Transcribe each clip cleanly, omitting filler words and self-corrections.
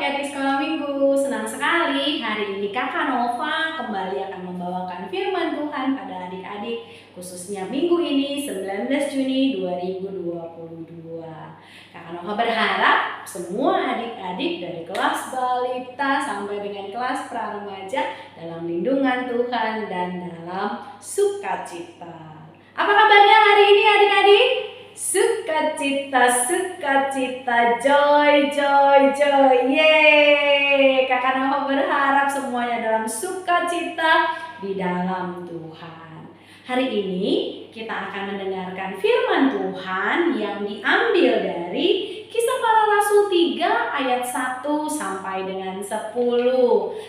adik-adik sekolah minggu, senang sekali hari ini Kakak Nova kembali akan membawakan firman Tuhan pada adik-adik, khususnya minggu ini 19 Juni 2022. Kakak Nova berharap semua adik-adik dari kelas balita sampai dengan kelas pra-remaja dalam lindungan Tuhan dan dalam sukacita. Apa kabarnya hari ini adik-adik? Sukacita, sukacita, joy, joy, joy, yeay. Kakak Nova berharap semuanya dalam sukacita di dalam Tuhan. Hari ini kita akan mendengarkan firman Tuhan yang diambil dari Kisah Para Rasul 3 ayat 1 sampai dengan 10.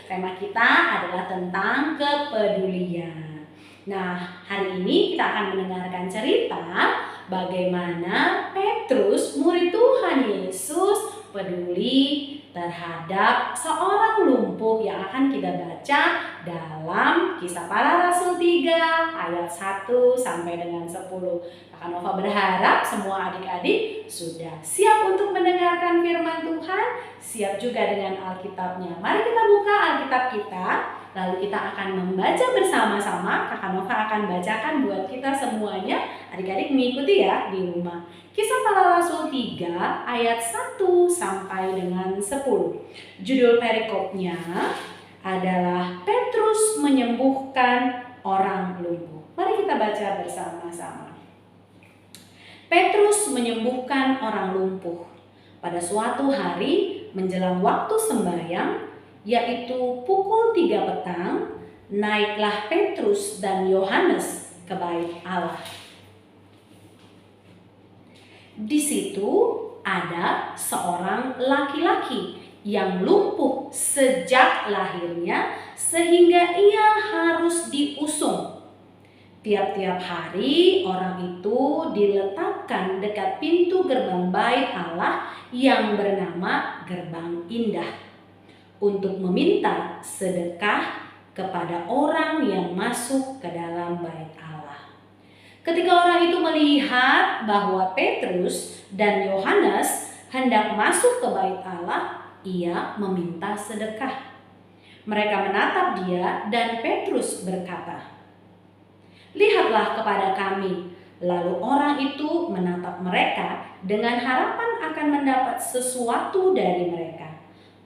Tema kita adalah tentang kepedulian. Nah, hari ini kita akan mendengarkan cerita bagaimana Petrus, murid Tuhan Yesus, peduli terhadap seorang lumpuh yang akan kita baca dalam Kisah Para Rasul 3 ayat 1 sampai dengan 10. Kakak Nova berharap semua adik-adik sudah siap untuk mendengarkan firman Tuhan, siap juga dengan Alkitabnya. Mari kita buka Alkitab kita. Lalu kita akan membaca bersama-sama. Kakak Nova akan bacakan buat kita semuanya. Adik-adik mengikuti ya di rumah. Kisah Para Rasul 3 ayat 1 sampai dengan 10. Judul perikopnya adalah Petrus menyembuhkan orang lumpuh. Mari kita baca bersama-sama. Petrus menyembuhkan orang lumpuh. Pada suatu hari menjelang waktu sembahyang, yaitu pukul 3 petang, naiklah Petrus dan Yohanes ke bait Allah. Di situ ada seorang laki-laki yang lumpuh sejak lahirnya sehingga ia harus diusung. Tiap-tiap hari orang itu diletakkan dekat pintu gerbang bait Allah yang bernama Gerbang Indah untuk meminta sedekah kepada orang yang masuk ke dalam bait Allah. Ketika orang itu melihat bahwa Petrus dan Yohanes hendak masuk ke bait Allah, ia meminta sedekah. Mereka menatap dia dan Petrus berkata, "Lihatlah kepada kami." Lalu orang itu menatap mereka dengan harapan akan mendapat sesuatu dari mereka.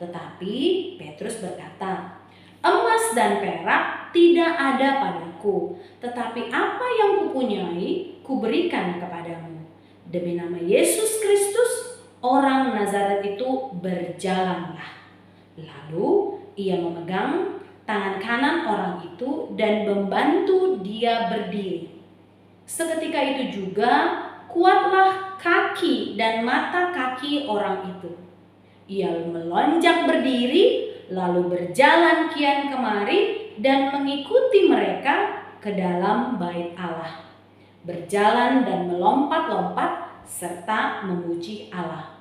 Tetapi Petrus berkata, "Emas dan perak tidak ada padaku, tetapi apa yang kupunyai kuberikan kepadamu. Demi nama Yesus Kristus, orang Nazaret itu berjalanlah." Lalu ia memegang tangan kanan orang itu dan membantu dia berdiri. Seketika itu juga kuatlah kaki dan mata kaki orang itu. Ia melonjak berdiri, lalu berjalan kian kemari dan mengikuti mereka ke dalam bait Allah. Berjalan dan melompat-lompat serta memuji Allah.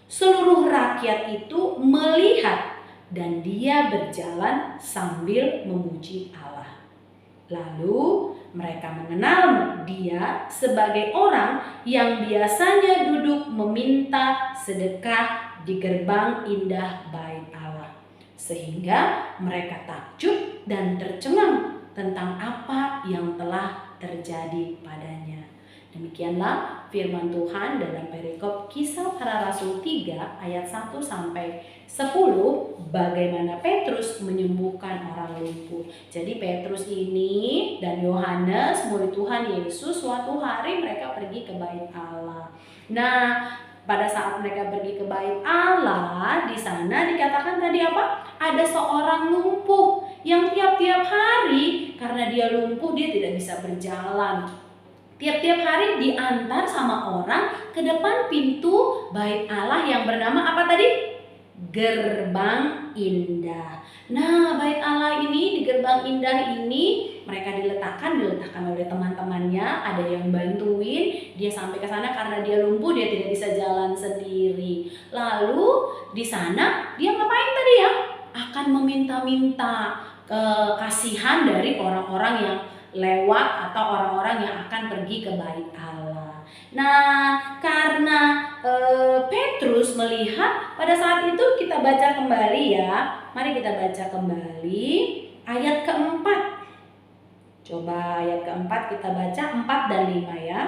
Seluruh rakyat itu melihat dan dia berjalan sambil memuji Allah. Lalu mereka mengenal dia sebagai orang yang biasanya duduk meminta sedekah di gerbang indah bait Allah, sehingga mereka takjub dan tercengang tentang apa yang telah terjadi padanya. Demikianlah firman Tuhan dalam perikop Kisah Para Rasul 3 ayat 1 sampai 10, bagaimana Petrus menyembuhkan orang lumpuh. Jadi Petrus ini dan Yohanes, murid Tuhan Yesus, suatu hari mereka pergi ke bait Allah. Nah, pada saat mereka pergi ke bait Allah, di sana dikatakan tadi apa? Ada seorang lumpuh yang tiap-tiap hari karena dia lumpuh dia tidak bisa berjalan. Tiap-tiap hari diantar sama orang ke depan pintu bait Allah yang bernama apa tadi? Gerbang Indah. Nah, bait Allah ini, di Gerbang Indah ini mereka diletakkan oleh teman-temannya, ada yang bantuin dia sampai ke sana karena dia lumpuh, dia tidak bisa jalan sendiri. Lalu di sana dia ngapain tadi ya? Akan meminta-minta kasihan dari orang-orang yang lewat atau orang-orang yang akan pergi ke bait Allah. Nah, karena Petrus melihat pada saat itu, kita baca kembali ya. Mari kita baca kembali ayat keempat. Coba ayat keempat kita baca 4 dan 5 ya.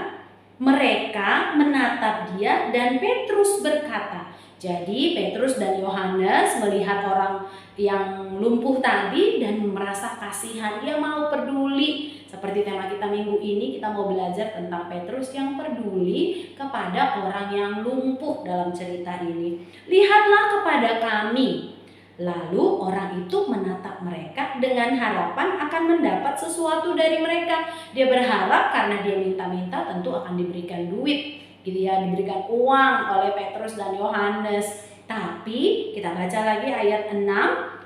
Mereka menatap dia dan Petrus berkata. Jadi Petrus dan Yohanes melihat orang yang lumpuh tadi dan merasa kasihan. Dia mau peduli. Seperti tema kita minggu ini, kita mau belajar tentang Petrus yang peduli kepada orang yang lumpuh dalam cerita ini. Lihatlah kepada kami. Lalu orang itu menatap mereka dengan harapan akan mendapat sesuatu dari mereka. Dia berharap karena dia minta-minta tentu akan diberikan duit, gitu ya, diberikan uang oleh Petrus dan Yohanes. Tapi kita baca lagi ayat 6,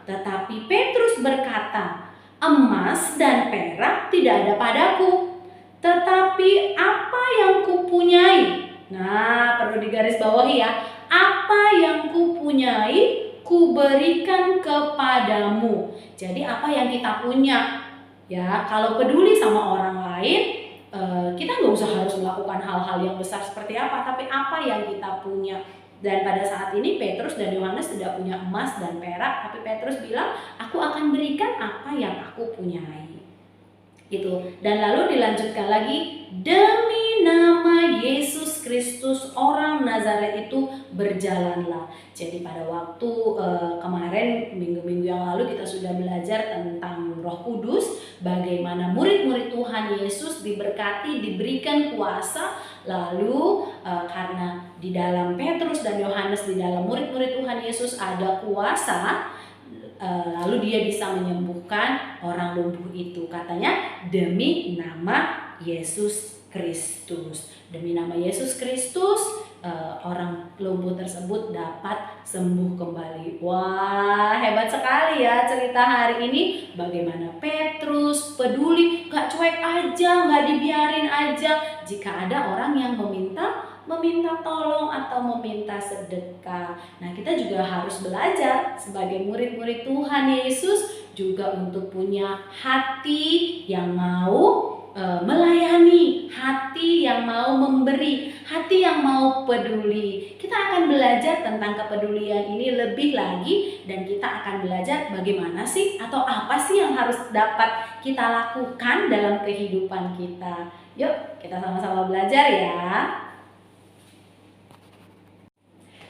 tetapi Petrus berkata, emas dan perak tidak ada padaku, tetapi apa yang kupunyai. Nah, perlu digarisbawahi ya, apa yang kupunyai kuberikan kepadamu. Jadi apa yang kita punya, ya, kalau peduli sama orang lain, kita nggak usah harus melakukan hal-hal yang besar seperti apa, tapi apa yang kita punya. Dan pada saat ini Petrus dan Yohanes tidak punya emas dan perak, tapi Petrus bilang, aku akan berikan apa yang aku punyai. Gitu. Dan lalu dilanjutkan lagi, demi nama Yesus Kristus orang Nazaret itu berjalanlah. Jadi pada waktu kemarin, minggu-minggu yang lalu kita sudah belajar tentang Roh Kudus, bagaimana murid-murid Tuhan Yesus diberkati, diberikan kuasa. Lalu karena di dalam Petrus dan Yohanes, di dalam murid-murid Tuhan Yesus ada kuasa, lalu dia bisa menyembuhkan orang lumpuh itu. Katanya demi nama Yesus Kristus. Demi nama Yesus Kristus, orang lumpuh tersebut dapat sembuh kembali. Wah, hebat sekali ya cerita hari ini. Bagaimana Petrus peduli, gak cuek aja, gak dibiarin aja jika ada orang yang meminta tolong atau meminta sedekah. Nah, kita juga harus belajar sebagai murid-murid Tuhan Yesus juga untuk punya hati yang mau melayani, hati yang mau memberi, hati yang mau peduli. Kita akan belajar tentang kepedulian ini lebih lagi, dan kita akan belajar bagaimana sih atau apa sih yang harus dapat kita lakukan dalam kehidupan kita. Yuk, kita sama-sama belajar ya.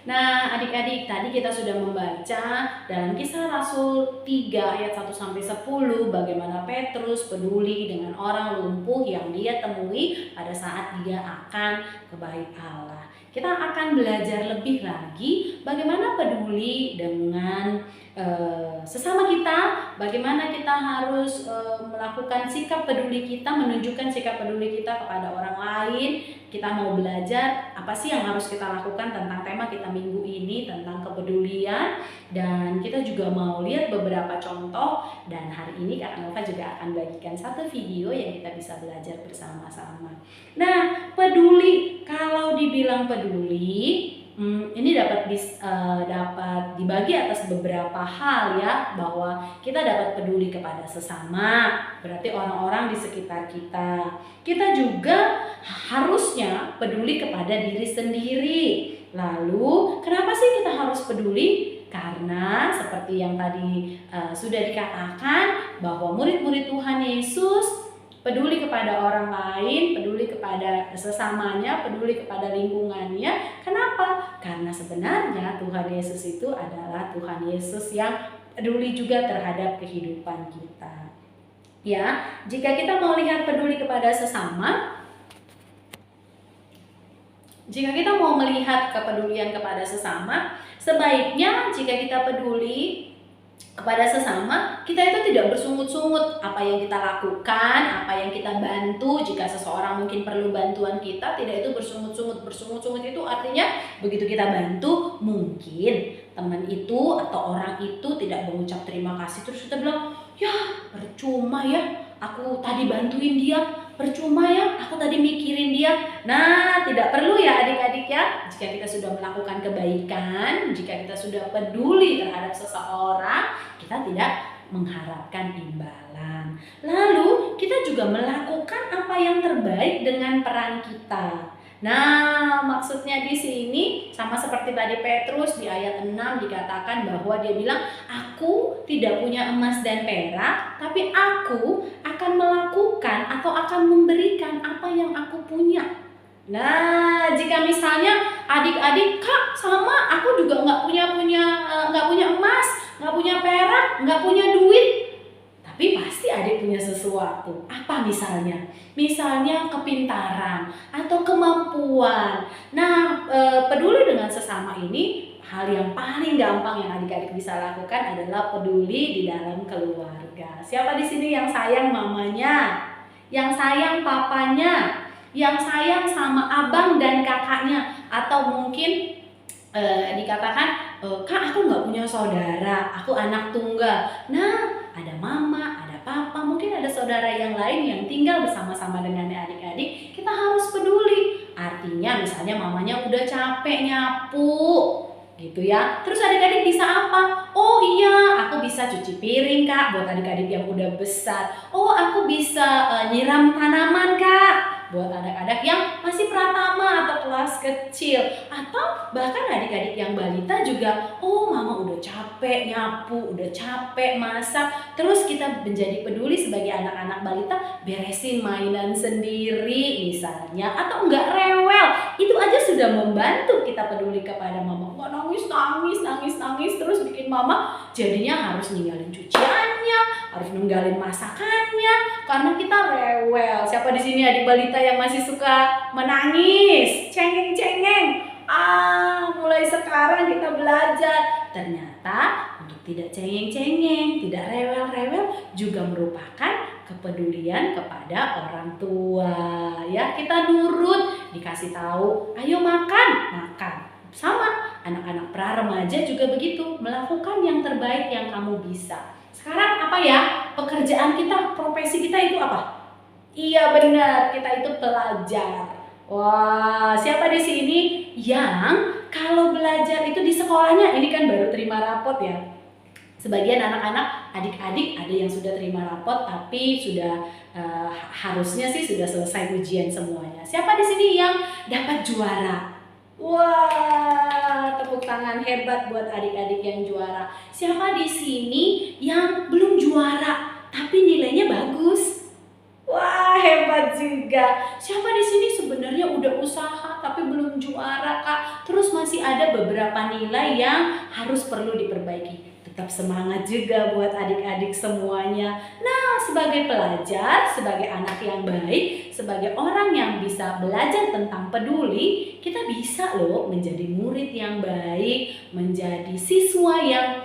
Nah, adik-adik, tadi kita sudah membaca dalam Kisah Rasul 3 ayat 1-10 bagaimana Petrus peduli dengan orang lumpuh yang dia temui pada saat dia akan ke Bait Allah. Kita akan belajar lebih lagi bagaimana peduli dengan sesama kita, bagaimana kita harus melakukan sikap peduli kita, menunjukkan sikap peduli kita kepada orang lain. Kita mau belajar apa sih yang harus kita lakukan tentang tema kita minggu ini tentang kepedulian, dan kita juga mau lihat beberapa contoh, dan hari ini Kak Nova juga akan bagikan satu video yang kita bisa belajar bersama-sama. Nah, peduli, kalau dibilang peduli, ini dapat dibagi atas beberapa hal ya, bahwa kita dapat peduli kepada sesama, berarti orang-orang di sekitar kita. Kita juga harusnya peduli kepada diri sendiri. Lalu, kenapa sih kita harus peduli? Karena seperti yang tadi sudah dikatakan, bahwa murid-murid Tuhan Yesus peduli kepada orang lain, peduli kepada sesamanya, peduli kepada lingkungannya. Kenapa? Karena sebenarnya Tuhan Yesus itu adalah Tuhan Yesus yang peduli juga terhadap kehidupan kita. Ya, jika kita mau lihat peduli kepada sesama, jika kita mau melihat kepedulian kepada sesama, sebaiknya jika kita peduli kepada sesama, kita itu tidak bersungut-sungut apa yang kita lakukan, apa yang kita bantu. Jika seseorang mungkin perlu bantuan kita, tidak itu bersungut-sungut. Bersungut-sungut itu artinya begitu kita bantu, mungkin teman itu atau orang itu tidak mengucap terima kasih, terus kita bilang, ya percuma ya aku tadi bantuin dia, percuma ya aku tadi mikirin dia. Nah, tidak perlu ya adik-adik ya. Jika kita sudah melakukan kebaikan, jika kita sudah peduli terhadap seseorang, kita tidak mengharapkan imbalan. Lalu kita juga melakukan apa yang terbaik dengan peran kita. Nah, maksudnya di sini sama seperti tadi Petrus di ayat 6 dikatakan bahwa dia bilang, "Aku tidak punya emas dan perak, tapi aku akan melakukan atau akan memberikan apa yang aku punya." Nah, jika misalnya adik-adik, "Kak, sama aku juga nggak punya emas, nggak punya perak, nggak punya duit." Tapi pasti adik punya sesuatu. Apa misalnya? Misalnya kepintaran atau kemampuan. Nah, peduli dengan sesama ini hal yang paling gampang yang adik-adik bisa lakukan adalah peduli di dalam keluarga. Siapa di sini yang sayang mamanya? Yang sayang papanya? Yang sayang sama abang dan kakaknya? Atau mungkin dikatakan, "Kak, aku nggak punya saudara, aku anak tunggal." Nah, ada mama, ada papa, mungkin ada saudara yang lain yang tinggal bersama-sama dengan adik-adik, kita harus peduli. Artinya misalnya mamanya udah capek nyapu, gitu ya. Terus adik-adik bisa apa? "Oh iya, aku bisa cuci piring, Kak," buat adik-adik yang udah besar. "Oh, aku bisa nyiram tanaman, Kak," buat anak-anak yang masih pratama atau kelas kecil. Atau bahkan adik-adik yang balita juga, "Oh, mama udah capek nyapu, udah capek masak." Terus kita menjadi peduli sebagai anak-anak balita, beresin mainan sendiri misalnya, atau enggak rewel. Itu aja sudah membantu kita peduli kepada mama. Enggak nangis terus bikin mama jadinya harus ninggalin cuciannya, harus ninggalin masakannya karena kita rewel. Siapa di sini adik balita yang masih suka menangis? Cengeng-cengeng. Mulai sekarang kita belajar. Ternyata untuk tidak cengeng-cengeng, tidak rewel-rewel juga merupakan kepedulian kepada orang tua. Ya, kita nurut, dikasih tahu, "Ayo makan." Sama anak-anak pra-remaja juga begitu, melakukan yang terbaik yang kamu bisa. Sekarang apa ya? Pekerjaan kita, profesi kita itu apa? Iya benar, kita itu pelajar. Wah, siapa di sini yang kalau belajar itu di sekolahnya, ini kan baru terima rapot ya. Sebagian anak-anak, adik-adik ada yang sudah terima rapot tapi sudah harusnya sih sudah selesai ujian semuanya. Siapa di sini yang dapat juara? Wah, tepuk tangan hebat buat adik-adik yang juara. Siapa di sini yang belum juara tapi nilainya bagus? Wah, hebat juga. Siapa di sini sebenarnya udah usaha tapi belum juara, Kak? Terus masih ada beberapa nilai yang harus perlu diperbaiki. Tetap semangat juga buat adik-adik semuanya. Nah, sebagai pelajar, sebagai anak yang baik, sebagai orang yang bisa belajar tentang peduli, kita bisa loh menjadi murid yang baik, menjadi siswa yang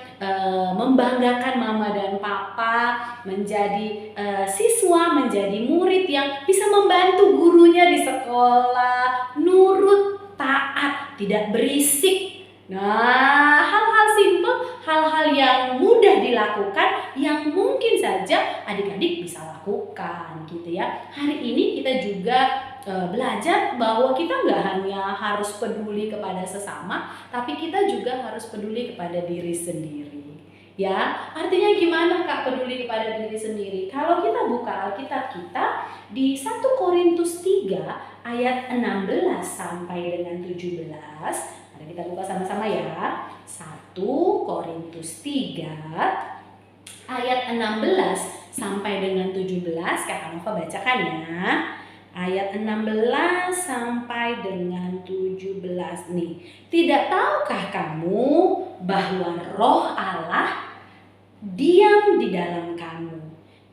membanggakan mama dan papa, menjadi siswa, menjadi murid yang bisa membantu gurunya di sekolah, nurut, taat, tidak berisik. Nah, hal-hal simpel, hal-hal yang mudah dilakukan yang mungkin saja adik-adik bisa lakukan gitu ya. Hari ini kita juga belajar bahwa kita nggak hanya harus peduli kepada sesama, tapi kita juga harus peduli kepada diri sendiri. Ya, artinya gimana Kak peduli kepada diri sendiri? Kalau kita buka Alkitab kita di 1 Korintus 3 ayat 16 sampai dengan 17. Mari kita buka sama-sama ya. 1 Korintus 3 ayat 16 sampai dengan 17. Kak Nova bacakan ya. Ayat 16 sampai dengan 17 nih. "Tidak tahukah kamu bahwa Roh Allah diam di dalam kamu?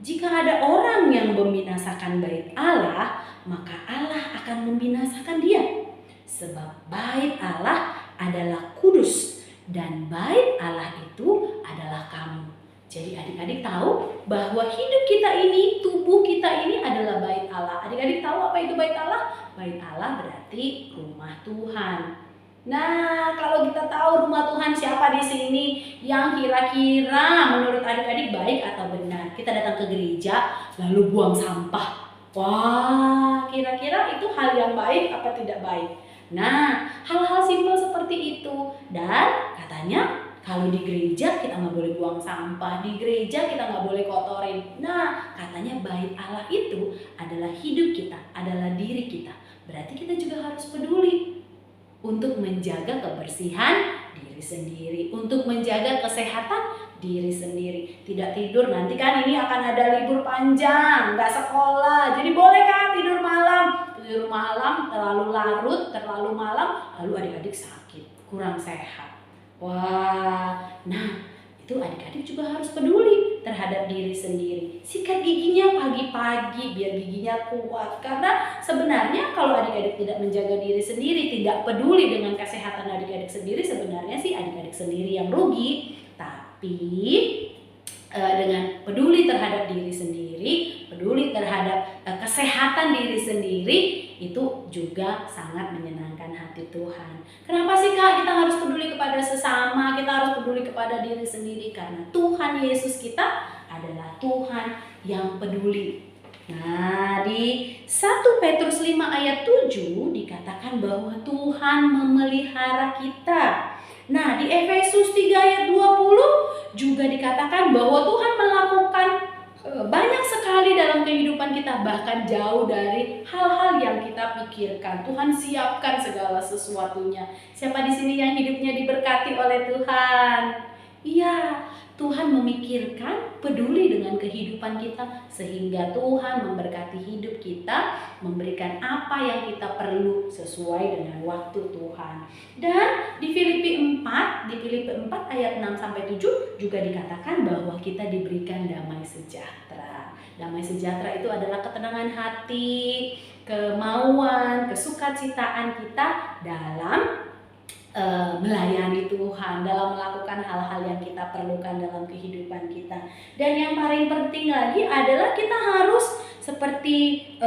Jika ada orang yang membinasakan bait Allah, maka Allah akan membinasakan dia. Sebab bait Allah adalah kudus dan bait Allah itu adalah kamu." Jadi adik-adik tahu bahwa hidup kita ini, tubuh kita ini adalah bait Allah. Adik-adik tahu apa itu bait Allah? Bait Allah berarti rumah Tuhan. Nah, kalau kita tahu rumah Tuhan, siapa di sini yang kira-kira menurut adik-adik baik atau benar? Kita datang ke gereja lalu buang sampah. Wah, kira-kira itu hal yang baik apa tidak baik? Nah, hal-hal simpel seperti itu. Dan katanya kalau di gereja kita nggak boleh buang sampah, di gereja kita nggak boleh kotorin. Nah, katanya bait Allah itu adalah hidup kita, adalah diri kita. berarti kita juga harus peduli untuk menjaga kebersihan diri sendiri, untuk menjaga kesehatan diri sendiri. Tidak tidur, nanti kan ini akan ada libur panjang, nggak sekolah. Jadi boleh kan tidur malam? Tidur malam terlalu larut, terlalu malam, lalu adik-adik sakit, kurang sehat. Wah, nah itu adik-adik juga harus peduli terhadap diri sendiri. Sikat giginya pagi-pagi biar giginya kuat. Karena sebenarnya kalau adik-adik tidak menjaga diri sendiri, tidak peduli dengan kesehatan adik-adik sendiri, sebenarnya sih adik-adik sendiri yang rugi. Tapi dengan peduli terhadap diri sendiri, peduli terhadap kesehatan diri sendiri, itu juga sangat menyenangkan hati Tuhan. Kenapa sih Kak kita harus peduli kepada sesama, kita harus peduli kepada diri sendiri? Karena Tuhan Yesus kita adalah Tuhan yang peduli. Nah, di 1 Petrus 5 ayat 7 dikatakan bahwa Tuhan memelihara kita. Nah, di Efesus 3 ayat 20 juga dikatakan bahwa Tuhan melakukan banyak sekali dalam kehidupan kita, bahkan jauh dari hal-hal yang kita pikirkan. Tuhan siapkan segala sesuatunya. Siapa di sini yang hidupnya diberkati oleh Tuhan? Iya, Tuhan memikirkan, peduli dengan kehidupan kita, sehingga Tuhan memberkati hidup kita, memberikan apa yang kita perlu sesuai dengan waktu Tuhan. Dan di Filipi 4 ayat 6-7 juga dikatakan bahwa kita diberikan damai sejahtera. Damai sejahtera itu adalah ketenangan hati, kemauan, kesukacitaan kita dalam melayani Tuhan, dalam melakukan hal-hal yang kita perlukan dalam kehidupan kita. Dan yang paling penting lagi adalah kita harus seperti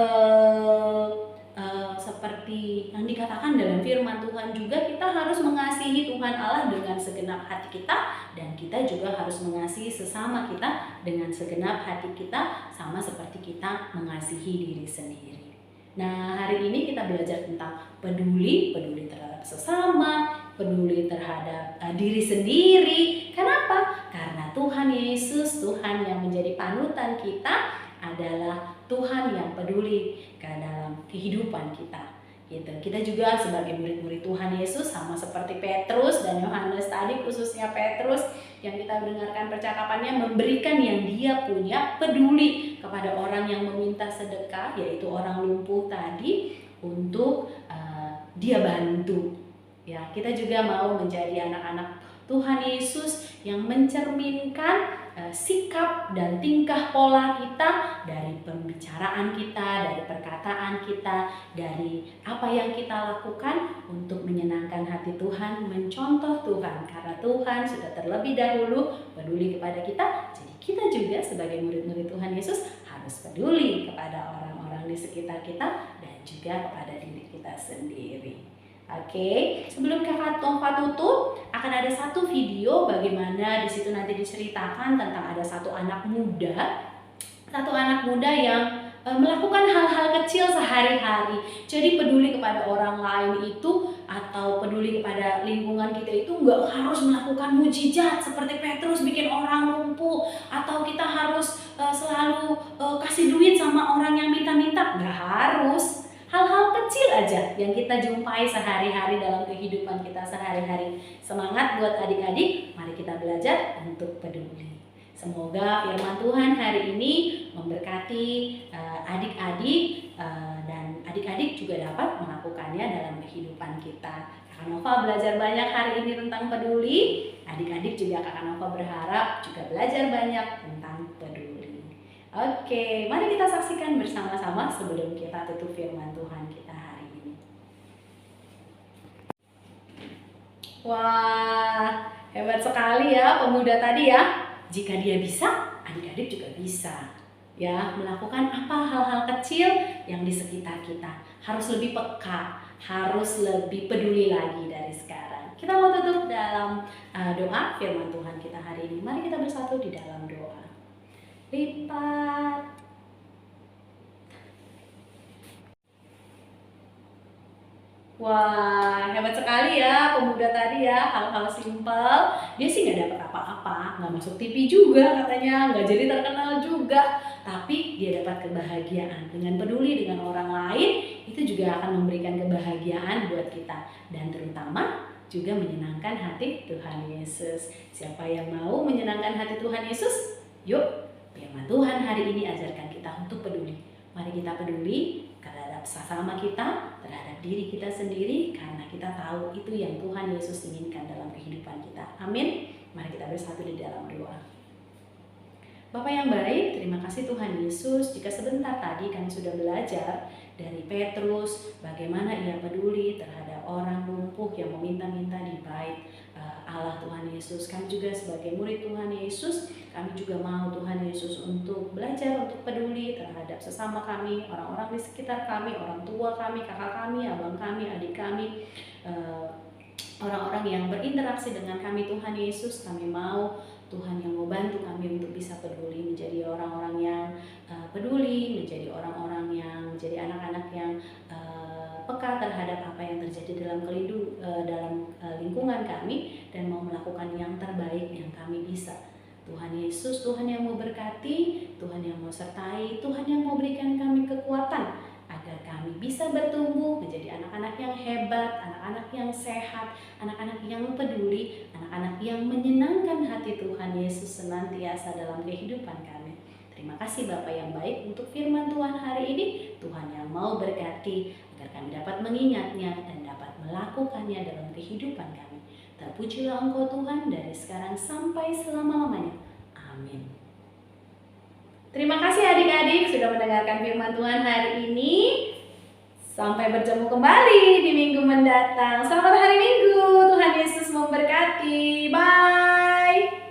yang dikatakan dalam firman Tuhan juga, kita harus mengasihi Tuhan Allah dengan segenap hati kita, dan kita juga harus mengasihi sesama kita dengan segenap hati kita, sama seperti kita mengasihi diri sendiri. Nah, hari ini kita belajar tentang peduli terhadap sesama, peduli terhadap diri sendiri. Kenapa? Karena Tuhan Yesus, Tuhan yang menjadi panutan kita, adalah Tuhan yang peduli ke dalam kehidupan kita. Gitu. Kita juga sebagai murid-murid Tuhan Yesus, sama seperti Petrus dan Yohanes tadi, khususnya Petrus yang kita dengarkan percakapannya, memberikan yang dia punya, peduli kepada orang yang meminta sedekah, yaitu orang lumpuh tadi, untuk dia bantu. Ya, kita juga mau menjadi anak-anak Tuhan Yesus yang mencerminkan sikap dan tingkah pola kita dari pembicaraan kita, dari perkataan kita, dari apa yang kita lakukan untuk menyenangkan hati Tuhan, mencontoh Tuhan. Karena Tuhan sudah terlebih dahulu peduli kepada kita, jadi kita juga sebagai murid-murid Tuhan Yesus harus peduli kepada orang-orang di sekitar kita dan juga kepada diri kita sendiri. Oke, sebelum Kak Nova tutup, akan ada satu video bagaimana di situ nanti diceritakan tentang ada satu anak muda yang melakukan hal-hal kecil sehari-hari. Jadi peduli kepada orang lain itu, atau peduli kepada lingkungan kita itu, nggak harus melakukan mujizat seperti Petrus bikin orang lumpuh, atau kita harus selalu kasih duit sama orang yang minta-minta. Nggak harus. Hal-hal kecil aja yang kita jumpai sehari-hari dalam kehidupan kita sehari-hari. Semangat buat adik-adik, mari kita belajar untuk peduli. Semoga firman Tuhan hari ini memberkati adik-adik, dan adik-adik juga dapat melakukannya dalam kehidupan kita. Kakak Nova belajar banyak hari ini tentang peduli. Adik-adik juga Kakak Nova berharap juga belajar banyak tentang peduli. Oke, mari kita saksikan bersama-sama sebelum kita tutup firman Tuhan kita hari ini. Wah, hebat sekali ya pemuda tadi ya. Jika dia bisa, adik-adik juga bisa. Ya, melakukan apa hal-hal kecil yang di sekitar kita. Harus lebih peka, harus lebih peduli lagi dari sekarang. Kita mau tutup dalam doa firman Tuhan kita hari ini. Mari kita bersatu di dalam doa. Lipat Wah, hebat sekali ya pemuda tadi ya, hal-hal simpel. Dia sih nggak dapat apa-apa, nggak masuk TV juga katanya, nggak jadi terkenal juga. Tapi dia dapat kebahagiaan. Dengan peduli dengan orang lain, itu juga akan memberikan kebahagiaan buat kita. Dan terutama juga menyenangkan hati Tuhan Yesus. Siapa yang mau menyenangkan hati Tuhan Yesus? Yuk, firman Tuhan hari ini ajarkan kita untuk peduli. Mari kita peduli terhadap sesama kita, terhadap diri kita sendiri, karena kita tahu itu yang Tuhan Yesus inginkan dalam kehidupan kita. Amin. Mari kita bersatu di dalam doa. Bapak yang baik, terima kasih Tuhan Yesus. Jika sebentar tadi kami sudah belajar dari Petrus, bagaimana ia peduli terhadap orang lumpuh yang meminta-minta di bait Allah Tuhan Yesus. Kami juga sebagai murid Tuhan Yesus, kami juga mau Tuhan Yesus untuk belajar, untuk peduli terhadap sesama kami, orang-orang di sekitar kami, orang tua kami, kakak kami, abang kami, adik kami, orang-orang yang berinteraksi dengan kami. Tuhan Yesus, kami mau Tuhan yang mau bantu kami untuk bisa peduli, menjadi orang-orang yang peduli, menjadi orang-orang yang menjadi anak-anak yang peka terhadap apa yang terjadi dalam lingkungan kami, dan mau melakukan yang terbaik yang kami bisa. Tuhan Yesus, Tuhan yang mau berkati, Tuhan yang mau sertai, Tuhan yang mau berikan kami kekuatan agar kami bisa bertumbuh menjadi anak-anak yang hebat, anak-anak yang sehat, anak-anak yang peduli, anak-anak yang menyenangkan hati Tuhan Yesus senantiasa dalam kehidupan kami. Terima kasih Bapa yang baik untuk firman Tuhan hari ini. Tuhan yang mau berkati agar kami dapat mengingatnya dan dapat melakukannya dalam kehidupan kami. Terpujilah Engkau Tuhan dari sekarang sampai selama-lamanya. Amin. Terima kasih adik-adik sudah mendengarkan firman Tuhan hari ini. Sampai bertemu kembali di minggu mendatang. Selamat hari Minggu. Tuhan Yesus memberkati. Bye.